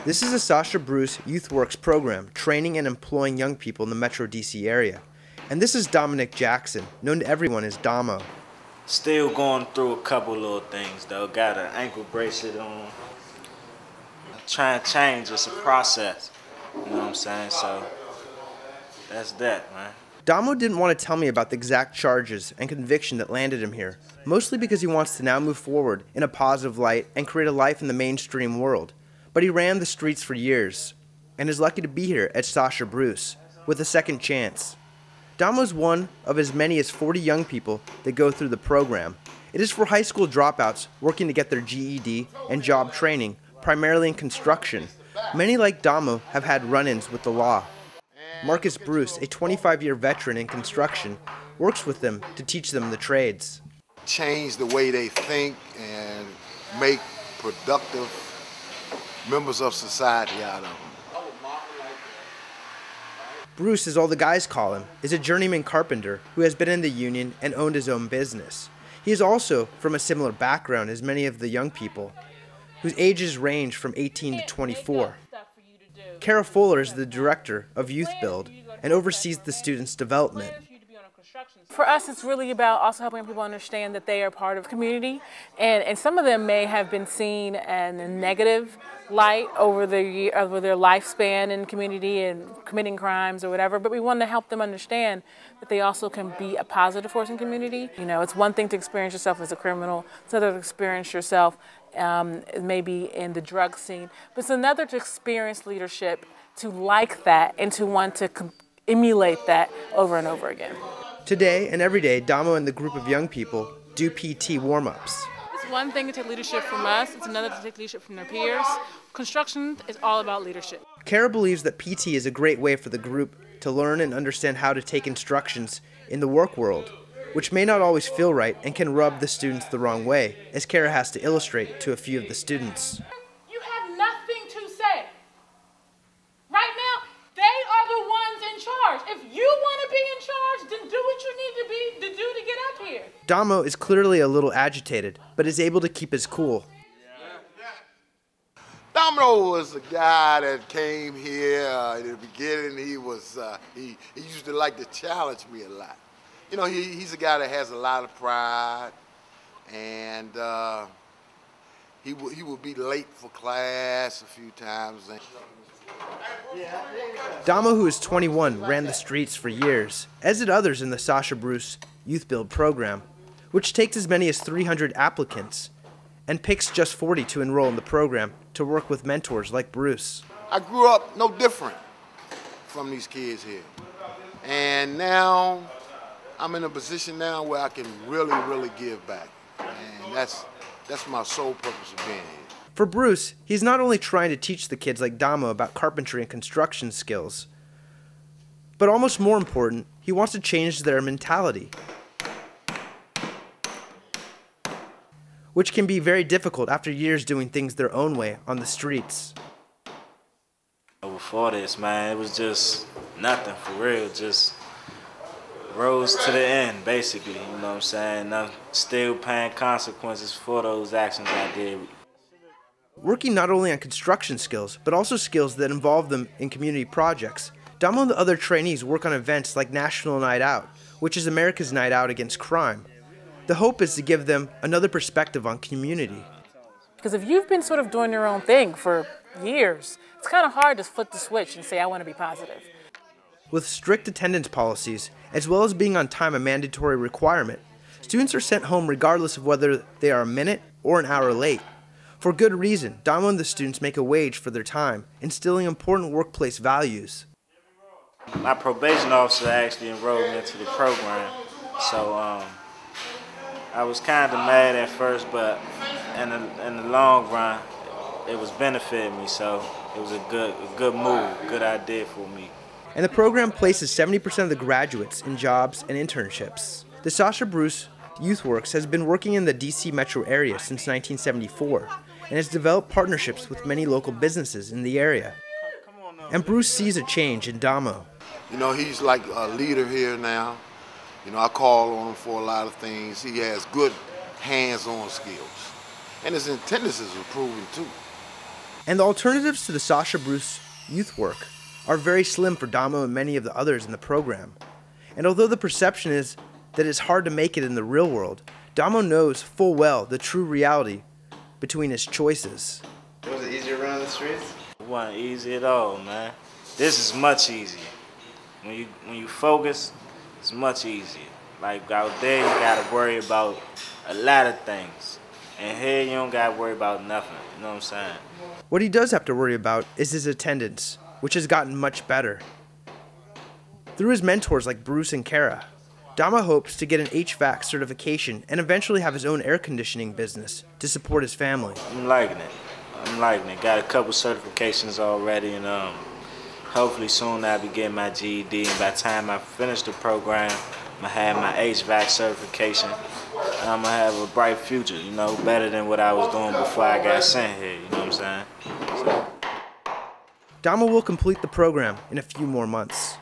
This is a Sasha Bruce Youthworks program training and employing young people in the Metro DC area. And this is Dominic Jackson, known to everyone as Domo. Still going through a couple little things though. Got an ankle bracelet on. Trying to change, it's a process. You know what I'm saying? So that's that, man. Domo didn't want to tell me about the exact charges and conviction that landed him here, mostly because he wants to now move forward in a positive light and create a life in the mainstream world. But he ran the streets for years and is lucky to be here at Sasha Bruce with a second chance. Domo is one of as many as 40 young people that go through the program. It is for high school dropouts working to get their GED and job training, primarily in construction. Many like Domo have had run-ins with the law. Marcus Bruce, a 25-year veteran in construction, works with them to teach them the trades. Change the way they think and make productive members of society out of them. Bruce, as all the guys call him, is a journeyman carpenter who has been in the union and owned his own business. He is also from a similar background as many of the young people, whose ages range from 18 to 24. Kara Fuller is the director of Youth Build and oversees the students' development. For us, it's really about also helping people understand that they are part of community, and some of them may have been seen in a negative light over their lifespan in community and committing crimes or whatever, but we want to help them understand that they also can be a positive force in community. You know, it's one thing to experience yourself as a criminal, it's another to experience yourself maybe in the drug scene, but it's another to experience leadership, to like that, and to want to emulate that over and over again. Today and every day, Domo and the group of young people do PT warm-ups. It's one thing to take leadership from us, it's another to take leadership from their peers. Construction is all about leadership. Kara believes that PT is a great way for the group to learn and understand how to take instructions in the work world, which may not always feel right and can rub the students the wrong way, as Kara has to illustrate to a few of the students. You have nothing to say. Right now, they are the ones in charge. If you want to be in charge, then do what you need to do to get up here. Domo is clearly a little agitated, but is able to keep his cool. Domo was a guy that came here in the beginning. He used to like to challenge me a lot. You know, he's a guy that has a lot of pride, and he would be late for class a few times. Domo, who is 21, ran the streets for years, as did others in the Sasha Bruce Youth Build program, which takes as many as 300 applicants and picks just 40 to enroll in the program to work with mentors like Bruce. I grew up no different from these kids here, and now I'm in a position now where I can really give back, and that's my sole purpose of being here. For Bruce, he's not only trying to teach the kids like Domo about carpentry and construction skills, but almost more important, he wants to change their mentality, which can be very difficult after years doing things their own way on the streets. Before this, man, it was just nothing for real, just rose to the end, basically, you know what I'm saying? I'm still paying consequences for those actions I did. Working not only on construction skills, but also skills that involve them in community projects, Domo and the other trainees work on events like National Night Out, which is America's night out against crime. The hope is to give them another perspective on community. Because if you've been sort of doing your own thing for years, it's kind of hard to flip the switch and say, I want to be positive. With strict attendance policies, as well as being on time a mandatory requirement, students are sent home regardless of whether they are a minute or an hour late. For good reason, Domo and the students make a wage for their time, instilling important workplace values. My probation officer actually enrolled me into the program, so I was kind of mad at first, but in the long run, it was benefiting me, so it was a good move, good idea for me. And the program places 70% of the graduates in jobs and internships. The Sasha Bruce Youthworks has been working in the DC metro area since 1974 and has developed partnerships with many local businesses in the area. And Bruce sees a change in Domo. You know, he's like a leader here now. You know, I call on him for a lot of things. He has good hands-on skills. And his attendance is improving too. And the alternatives to the Sasha Bruce Youthworks are very slim for Domo and many of the others in the program. And although the perception is that it's hard to make it in the real world, Domo knows full well the true reality between his choices. Was it easier running the streets? It wasn't easy at all, man. This is much easier. When you focus, it's much easier. Like out there, you gotta worry about a lot of things. And here, you don't gotta worry about nothing. You know what I'm saying? What he does have to worry about is his attendance, which has gotten much better. Through his mentors like Bruce and Kara, Domo hopes to get an HVAC certification and eventually have his own air conditioning business to support his family. I'm liking it. Got a couple certifications already, and hopefully soon I'll be getting my GED. And by the time I finish the program, I'm gonna have my HVAC certification, and I'm gonna have a bright future. You know, better than what I was doing before I got sent here. You know what I'm saying? So. Domo will complete the program in a few more months.